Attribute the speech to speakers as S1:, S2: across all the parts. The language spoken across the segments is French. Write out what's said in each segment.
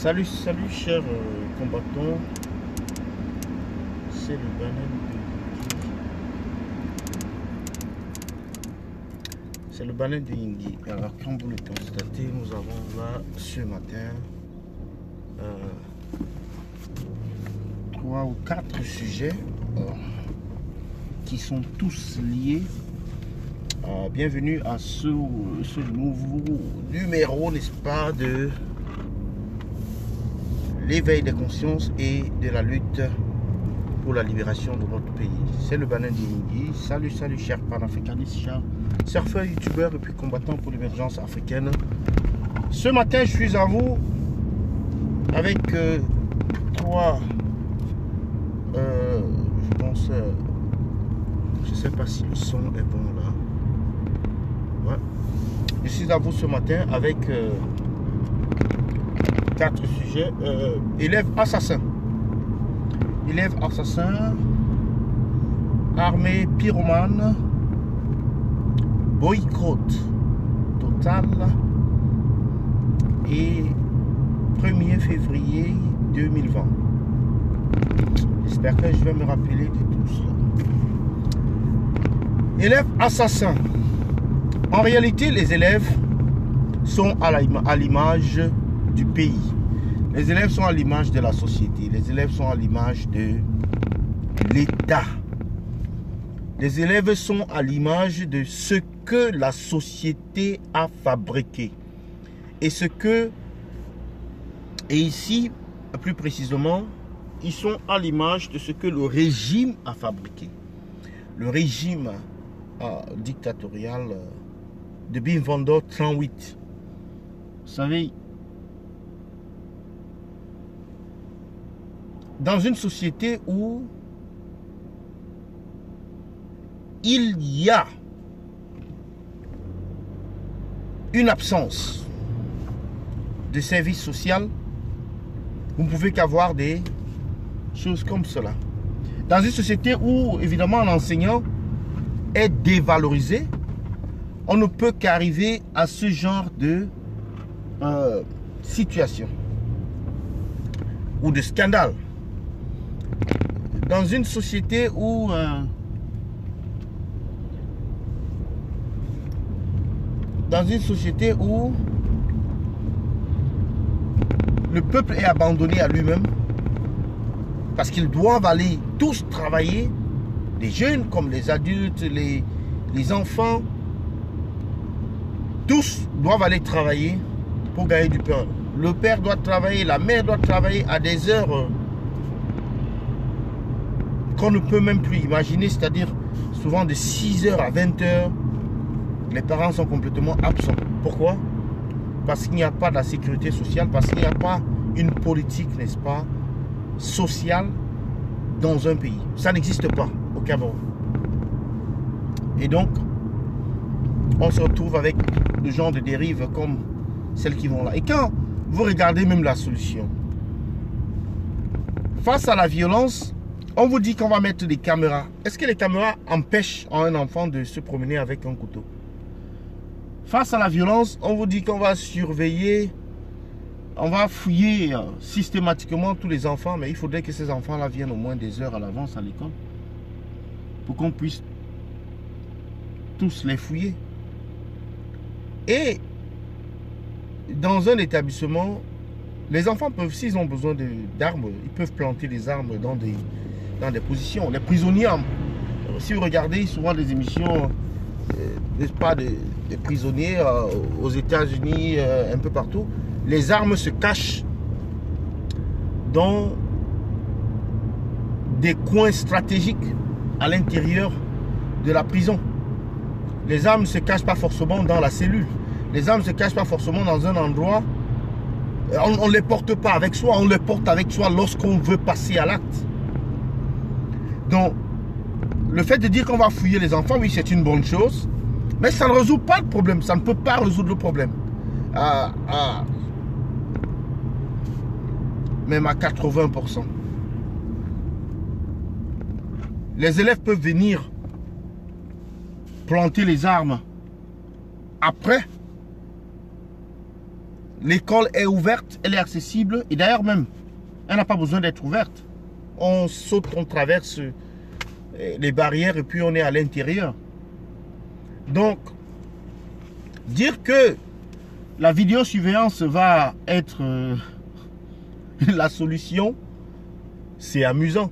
S1: Salut, salut chers combattants, c'est le Banane de Yingui. C'est le Banane de Yingui. Alors comme vous le constatez, nous avons là ce matin 3 ou 4 sujets qui sont tous liés. Bienvenue à ce nouveau numéro, n'est-ce pas, de l'éveil des consciences et de la lutte pour la libération de notre pays. C'est le Banane de Yingui. Salut, salut chers panafricanistes, chers surfeurs, youtubeurs et puis combattants pour l'émergence africaine. Ce matin, je suis à vous avec 3, je pense, je ne sais pas si le son est bon là. Ouais. Je suis à vous ce matin avec 4 sujets. Élèves assassins. Élèves assassins, armée pyromane, boycott total et 1er février 2020. J'espère que je vais me rappeler de tout cela. Élèves assassins. En réalité, les élèves sont à l'image du pays. Les élèves sont à l'image de la société. Les élèves sont à l'image de l'État. Les élèves sont à l'image de ce que la société a fabriqué. Et ici, plus précisément, ils sont à l'image de ce que le régime a fabriqué. Le régime dictatorial de Wim Wenders 38. Vous savez, dans une société où il y a une absence de service social, vous ne pouvez qu'avoir des choses comme cela. Dans une société où, évidemment, l'enseignant est dévalorisé, on ne peut qu'arriver à ce genre de situation ou de scandale. Dans une société où le peuple est abandonné à lui-même parce qu'ils doivent aller tous travailler, les jeunes comme les adultes, les enfants, tous doivent aller travailler pour gagner du pain. Le père doit travailler, la mère doit travailler à des heures qu'on ne peut même plus imaginer, c'est-à-dire souvent de 6h à 20h, les parents sont complètement absents. Pourquoi? Parce qu'il n'y a pas de la sécurité sociale, parce qu'il n'y a pas une politique, n'est-ce pas, sociale dans un pays. Ça n'existe pas au Cameroun. Et donc, on se retrouve avec le genre de dérives comme celles qui vont là. Et quand vous regardez même la solution, face à la violence, on vous dit qu'on va mettre des caméras. Est-ce que les caméras empêchent un enfant de se promener avec un couteau? Face à la violence, on vous dit qu'on va surveiller, on va fouiller systématiquement tous les enfants, mais il faudrait que ces enfants-là viennent au moins des heures à l'avance à l'école pour qu'on puisse tous les fouiller. Et dans un établissement, les enfants peuvent, s'ils ont besoin d'armes, ils peuvent planter des armes dans des positions. Les prisonniers, si vous regardez souvent des émissions, n'est-ce pas, des prisonniers aux États-Unis, un peu partout, les armes se cachent dans des coins stratégiques à l'intérieur de la prison. Les armes ne se cachent pas forcément dans la cellule. Les armes ne se cachent pas forcément dans un endroit. On ne les porte pas avec soi, on les porte avec soi lorsqu'on veut passer à l'acte. Donc, le fait de dire qu'on va fouiller les enfants, oui, c'est une bonne chose, mais ça ne résout pas le problème, ça ne peut pas résoudre le problème. Même à 80%. Les élèves peuvent venir planter les armes après l'école est ouverte, elle est accessible. Et d'ailleurs même, elle n'a pas besoin d'être ouverte. On saute, on traverse les barrières et puis on est à l'intérieur. Donc, dire que la vidéosurveillance va être la solution, c'est amusant.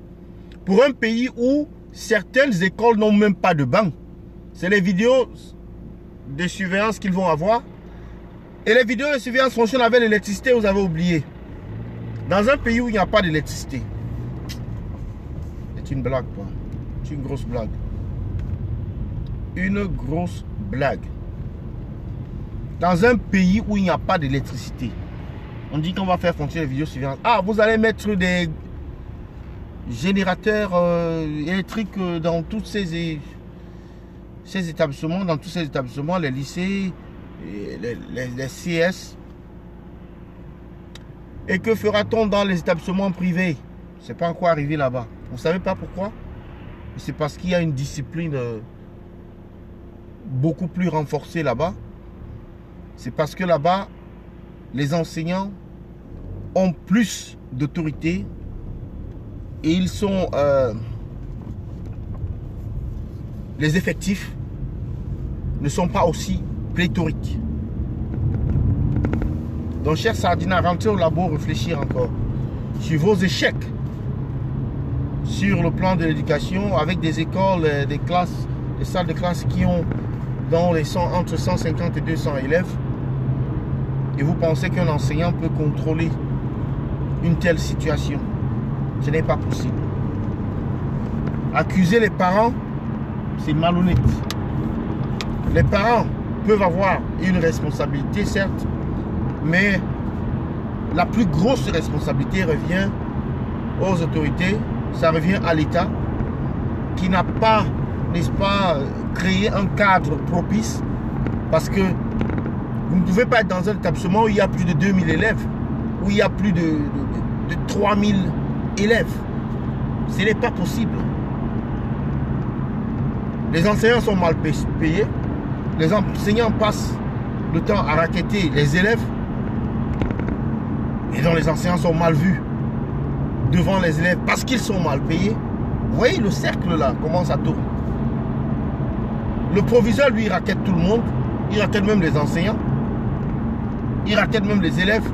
S1: Pour un pays où certaines écoles n'ont même pas de banc, c'est les vidéos de surveillance qu'ils vont avoir. Et les vidéos de surveillance fonctionnent avec l'électricité, vous avez oublié. Dans un pays où il n'y a pas d'électricité, c'est une blague, quoi. C'est une grosse blague. Une grosse blague. Dans un pays où il n'y a pas d'électricité, on dit qu'on va faire fonctionner les vidéosurveillance. Ah, vous allez mettre des générateurs électriques dans tous ces établissements, les lycées, les CS. Et que fera-t-on dans les établissements privés? C'est pas encore arrivé là-bas. Vous savez pas pourquoi? C'est parce qu'il y a une discipline beaucoup plus renforcée là-bas. C'est parce que là-bas, les enseignants ont plus d'autorité et ils sont... les effectifs ne sont pas aussi pléthoriques. Donc, chers sardines, rentrez au labo, réfléchir encore sur vos échecs sur le plan de l'éducation, avec des écoles, des classes, des salles de classe qui ont entre 150 et 200 élèves. Et vous pensez qu'un enseignant peut contrôler une telle situation? Ce n'est pas possible. Accuser les parents, c'est malhonnête. Les parents peuvent avoir une responsabilité, certes, mais la plus grosse responsabilité revient aux autorités, ça revient à l'État qui n'a pas, n'est-ce pas, créé un cadre propice, parce que vous ne pouvez pas être dans un établissement où il y a plus de 2000 élèves, où il y a plus de 3000 élèves. Ce n'est pas possible. Les enseignants sont mal payés, les enseignants passent le temps à racketter les élèves, et donc les enseignants sont mal vus devant les élèves parce qu'ils sont mal payés. Vous voyez le cercle là, comment ça tourne. Le proviseur, lui, il rackette tout le monde, il rackette même les enseignants, il rackette même les élèves,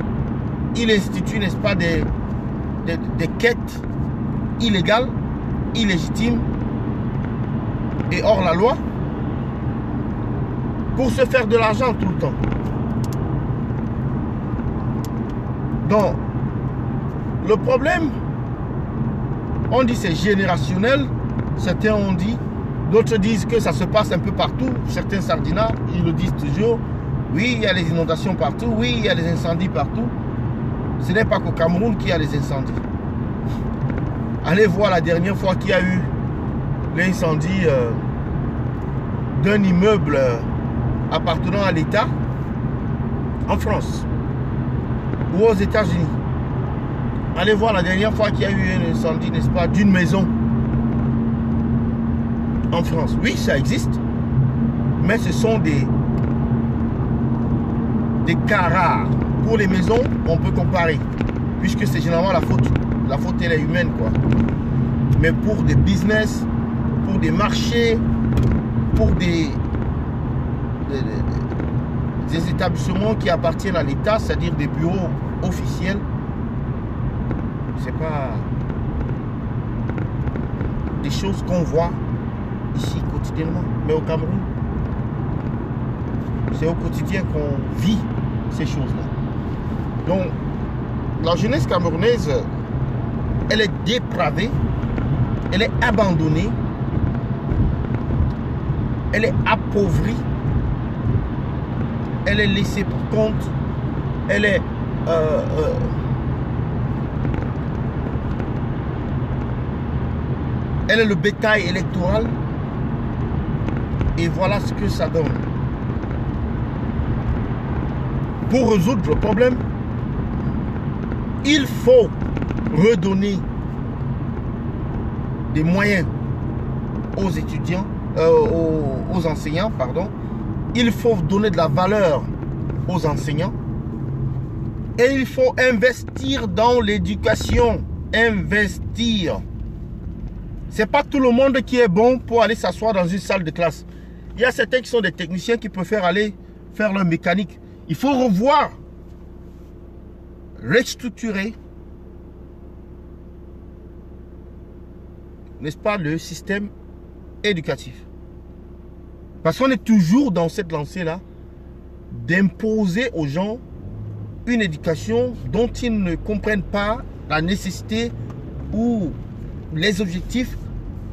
S1: il institue, n'est-ce pas, des quêtes illégales, illégitimes et hors la loi pour se faire de l'argent tout le temps. Donc, le problème, on dit c'est générationnel, certains ont dit, d'autres disent que ça se passe un peu partout, certains sardinats, ils le disent toujours, oui, il y a les inondations partout, oui, il y a les incendies partout. Ce n'est pas qu'au Cameroun qu'il y a les incendies. Allez voir la dernière fois qu'il y a eu l'incendie d'un immeuble appartenant à l'État en France ou aux États-Unis. Allez voir la dernière fois qu'il y a eu un incendie, n'est-ce pas, d'une maison en France. Oui, ça existe, mais ce sont des cas rares. Pour les maisons, on peut comparer, puisque c'est généralement la faute elle est humaine, quoi. Mais pour des business, pour des marchés, pour des établissements qui appartiennent à l'État, c'est-à-dire des bureaux officiels, c'est pas des choses qu'on voit ici quotidiennement. Mais au Cameroun, c'est au quotidien qu'on vit ces choses-là. Donc, la jeunesse camerounaise, elle est dépravée, elle est abandonnée, elle est appauvrie, elle est laissée pour compte, elle est le bétail électoral. Et voilà ce que ça donne. Pour résoudre le problème, il faut redonner des moyens aux étudiants, aux enseignants, pardon. Il faut donner de la valeur aux enseignants. Et il faut investir dans l'éducation. Investir. C'est pas tout le monde qui est bon pour aller s'asseoir dans une salle de classe. Il y a certains qui sont des techniciens qui préfèrent aller faire leur mécanique. Il faut revoir, restructurer, n'est-ce pas, le système éducatif. Parce qu'on est toujours dans cette lancée-là d'imposer aux gens une éducation dont ils ne comprennent pas la nécessité ou les objectifs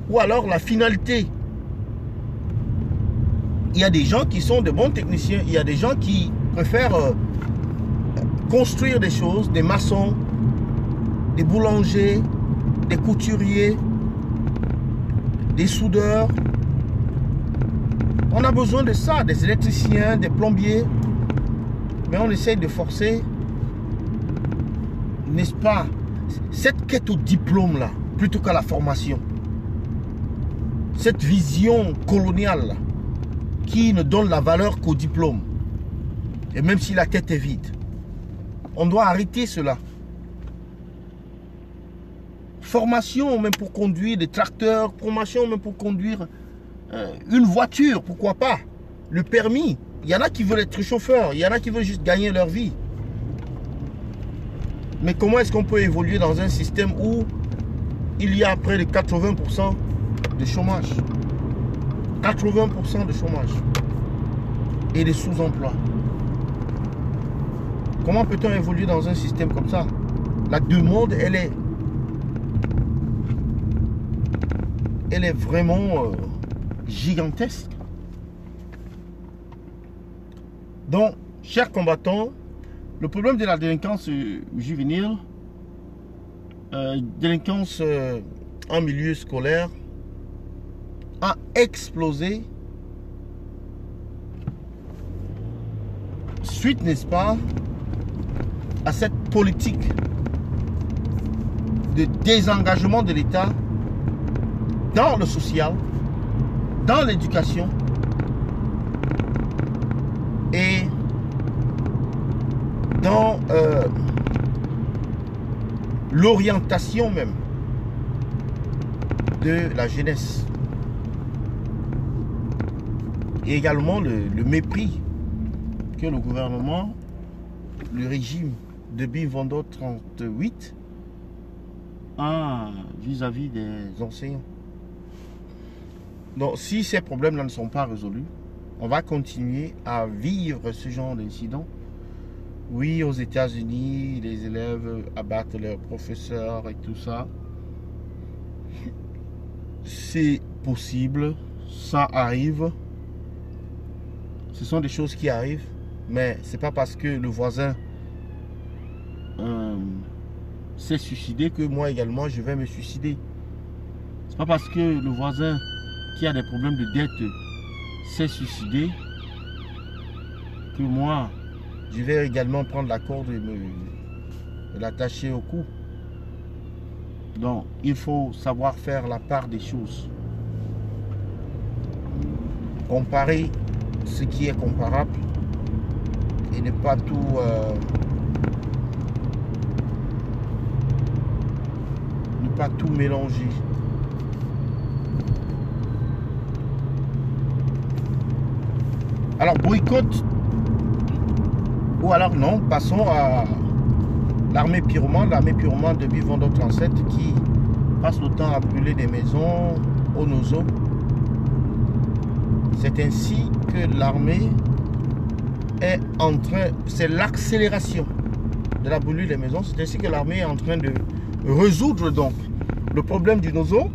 S1: ou alors la finalité. Il y a des gens qui sont de bons techniciens, il y a des gens qui préfèrent construire des choses, des maçons, des boulangers, des couturiers, des soudeurs. On a besoin de ça, des électriciens, des plombiers. Mais on essaye de forcer, n'est-ce pas, cette quête au diplôme là, plutôt qu'à la formation. Cette vision coloniale là, qui ne donne la valeur qu'au diplôme. Et même si la tête est vide. On doit arrêter cela. Formation même pour conduire des tracteurs, formation même pour conduire une voiture, pourquoi pas. Le permis. Il y en a qui veulent être chauffeurs, il y en a qui veulent juste gagner leur vie. Mais comment est-ce qu'on peut évoluer dans un système où il y a près de 80% de chômage? 80% de chômage et de sous-emploi. Comment peut-on évoluer dans un système comme ça? La demande, elle est vraiment gigantesque. Donc, chers combattants, le problème de la délinquance juvénile, délinquance en milieu scolaire, a explosé suite, n'est-ce pas, à cette politique de désengagement de l'État dans le social, dans l'éducation et dans l'orientation même de la jeunesse. Et également le mépris que le gouvernement, le régime de Bivando 38 a vis-à-vis des enseignants. Donc si ces problèmes-là ne sont pas résolus, on va continuer à vivre ce genre d'incident. Oui, aux États-Unis, les élèves abattent leurs professeurs et tout ça. C'est possible, ça arrive. Ce sont des choses qui arrivent, mais c'est pas parce que le voisin s'est suicidé que moi également je vais me suicider. C'est pas parce que le voisin qui a des problèmes de dette s'est suicidé que moi je vais également prendre la corde et me l'attacher au cou. Donc il faut savoir faire la part des choses. Comparer ce qui est comparable et ne pas tout mélanger. Alors boycott ou alors non, passons à l'armée pyromane de Bivando 37 qui passe le temps à brûler des maisons au Nozo. C'est ainsi que l'armée est en train, c'est l'accélération de la brûlure des maisons, c'est ainsi que l'armée est en train de résoudre donc le problème du Nozo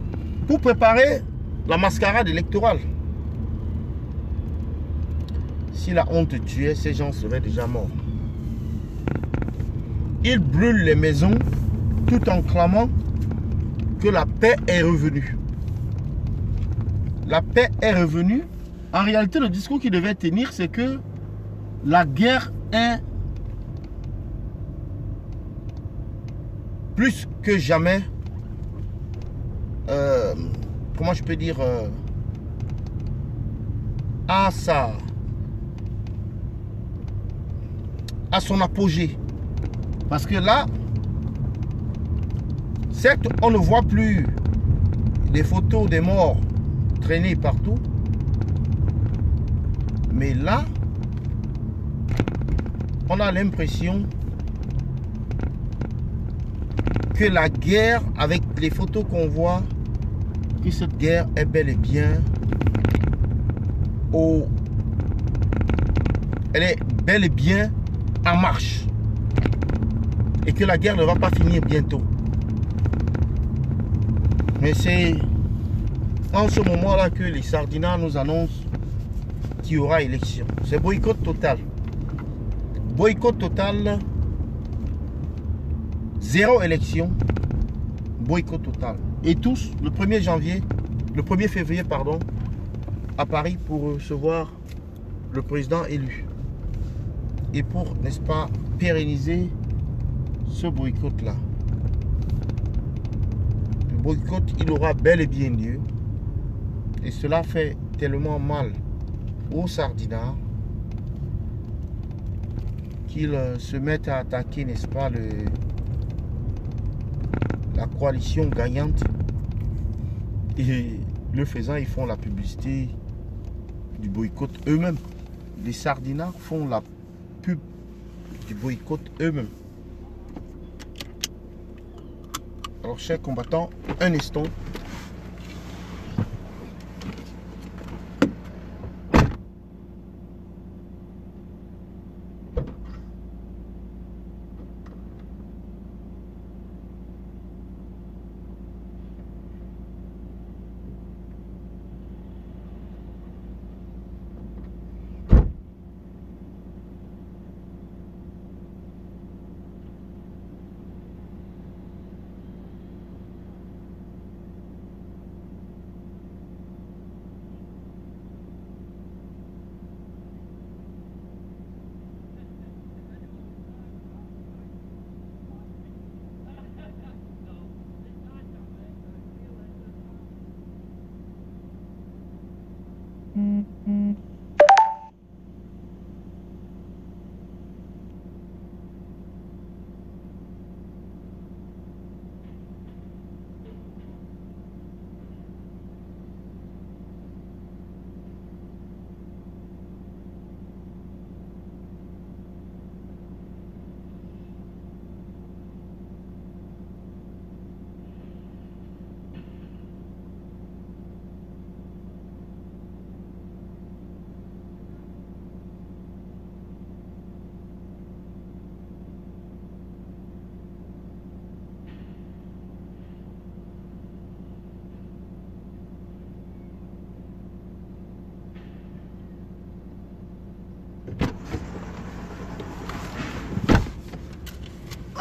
S1: pour préparer la mascarade électorale. Si la honte tuait, ces gens seraient déjà morts. Ils brûlent les maisons tout en clamant que la paix est revenue. La paix est revenue. En réalité, le discours qu'il devait tenir, c'est que la guerre est plus que jamais, comment je peux dire, à son apogée. Parce que là, certes, on ne voit plus des photos des morts traînées partout. Mais là, on a l'impression que la guerre, avec les photos qu'on voit, que cette guerre est bel et bien elle est bel et bien en marche. Et que la guerre ne va pas finir bientôt. Mais c'est en ce moment-là que les Sardinats nous annoncent qu'il y aura élection. C'est boycott total. Boycott total. Zéro élection. Boycott total. Et tous, le 1er février, pardon, à Paris pour recevoir le président élu. Et pour, n'est-ce pas, pérenniser ce boycott-là. Le boycott, il aura bel et bien lieu. Et cela fait tellement mal aux Sardinats qu'ils se mettent à attaquer, n'est-ce pas, la coalition gagnante. Et le faisant, ils font la publicité du boycott eux-mêmes. Les Sardinats font la pub du boycott eux-mêmes. Alors, chers combattants, un instant.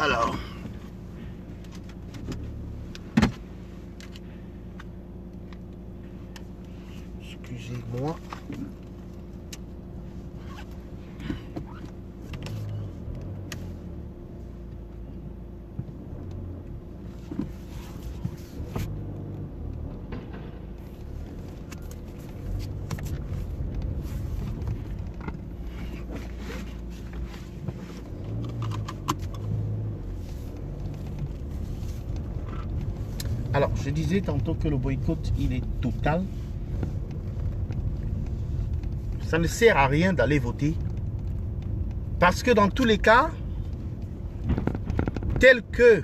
S1: Alors, excusez-moi. Alors, je disais tantôt que le boycott, il est total. Ça ne sert à rien d'aller voter. Parce que dans tous les cas, telles que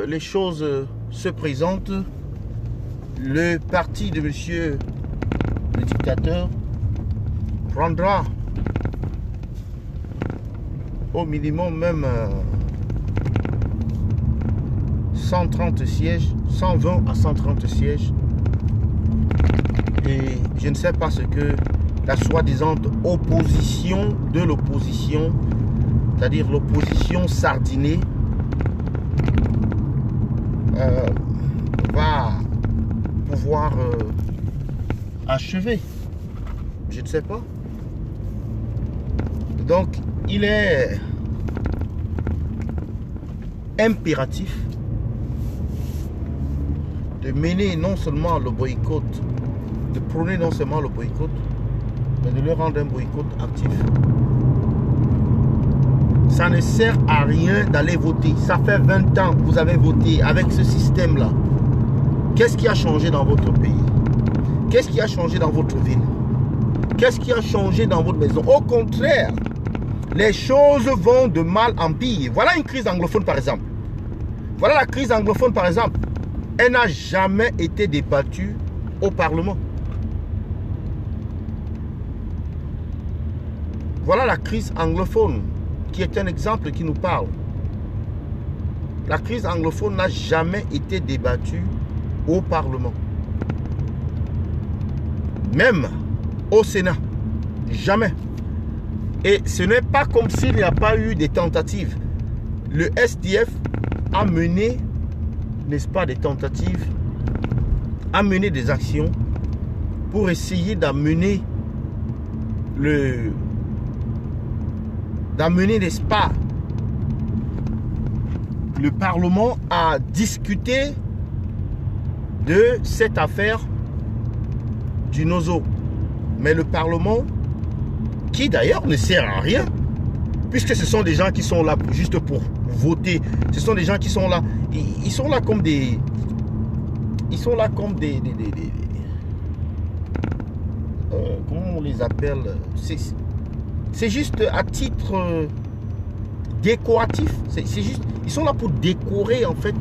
S1: les choses se présentent, le parti de monsieur le dictateur prendra au minimum même 130 sièges, 120 à 130 sièges. Et je ne sais pas ce que la soi-disant opposition de l'opposition, c'est-à-dire l'opposition sardinée, va pouvoir achever. Je ne sais pas. Donc, il est impératif de mener non seulement le boycott, de prôner non seulement le boycott, mais de le rendre un boycott actif. Ça ne sert à rien d'aller voter. Ça fait 20 ans que vous avez voté avec ce système-là. Qu'est-ce qui a changé dans votre pays? Qu'est-ce qui a changé dans votre ville? Qu'est-ce qui a changé dans votre maison? Au contraire, les choses vont de mal en pire. Voilà une crise anglophone par exemple. Voilà la crise anglophone par exemple. Elle n'a jamais été débattue au Parlement. Voilà la crise anglophone qui est un exemple qui nous parle. La crise anglophone n'a jamais été débattue au Parlement. Même au Sénat. Jamais. Et ce n'est pas comme s'il n'y a pas eu des tentatives. Le SDF a mené, n'est-ce pas, des tentatives, a mené des actions pour essayer d'amener n'est-ce pas, le Parlement à discuter de cette affaire du Nozo. Mais le Parlement, qui d'ailleurs ne sert à rien, puisque ce sont des gens qui sont là juste pour voter, ce sont des gens qui sont là, ils sont là comme des... Ils sont là comme des comment on les appelle? C'est juste à titre décoratif. C'est juste, ils sont là pour décorer en fait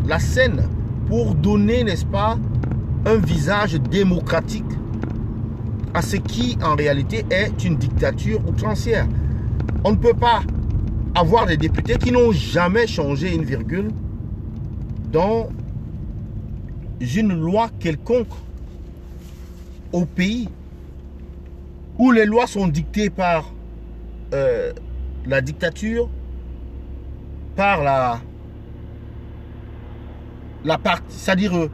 S1: la scène, pour donner, n'est-ce pas, un visage démocratique à ce qui en réalité est une dictature outrancière. On ne peut pas avoir des députés qui n'ont jamais changé une virgule dans une loi quelconque au pays, où les lois sont dictées par la dictature, par c'est-à-dire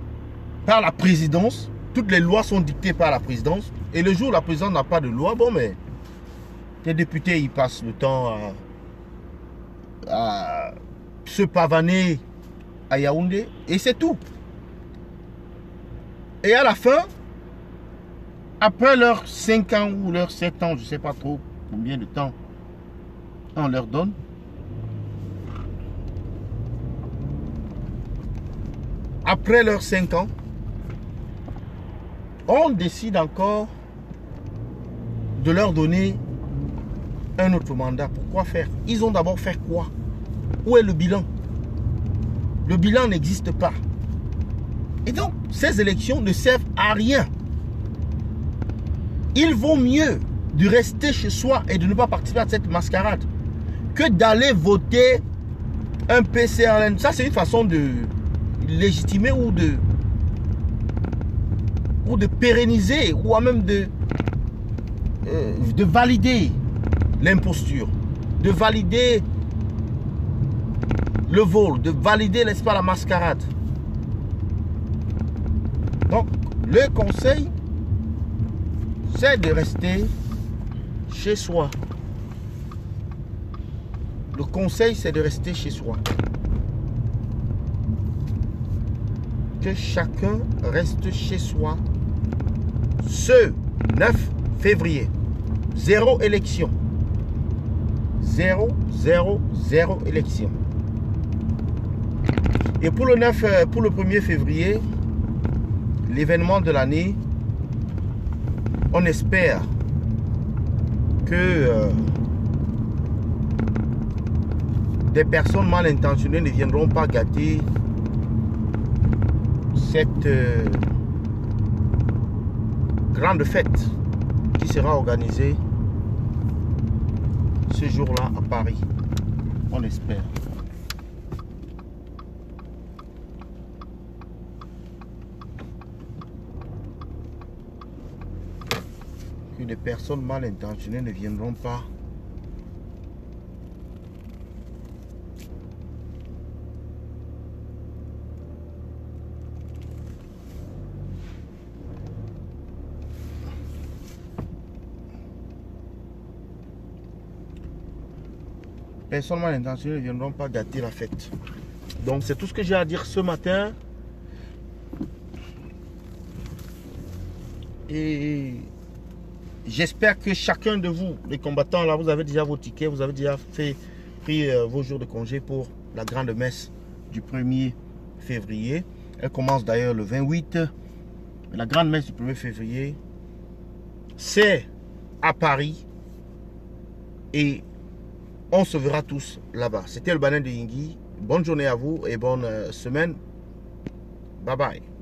S1: par la présidence. Toutes les lois sont dictées par la présidence. Et le jour où la présidence n'a pas de loi, bon, mais les députés, ils passent le temps à se pavaner à Yaoundé. Et c'est tout. Et à la fin, après leurs 5 ans ou leurs 7 ans, je ne sais pas trop combien de temps on leur donne, après leurs 5 ans, on décide encore de leur donner un autre mandat. Pourquoi faire? Ils ont d'abord fait quoi? Où est le bilan? Le bilan n'existe pas. Et donc, ces élections ne servent à rien. Il vaut mieux de rester chez soi et de ne pas participer à cette mascarade que d'aller voter un PCRN. Ça, c'est une façon de légitimer ou de pérenniser, ou même de valider l'imposture, de valider le vol, de valider, n'est-ce pas, la mascarade. Donc, le conseil, c'est de rester chez soi. Le conseil, c'est de rester chez soi. Que chacun reste chez soi ce 9 février. 0 élection. 0, 0, 0 élection. Et pour le 1er février, l'événement de l'année, on espère que des personnes mal intentionnées ne viendront pas gâter cette grande fête qui sera organisée ce jour-là à Paris. On espère. Que des personnes mal intentionnées ne viendront pas mal intentionnées ne viendront pas gâter la fête. Donc c'est tout ce que j'ai à dire ce matin. Et j'espère que chacun de vous, les combattants, là, vous avez déjà vos tickets, vous avez déjà pris vos jours de congé pour la grande messe du 1er février. Elle commence d'ailleurs le 28. La grande messe du 1er février, c'est à Paris. Et on se verra tous là-bas. C'était le Banin de Yingui. Bonne journée à vous et bonne semaine. Bye bye.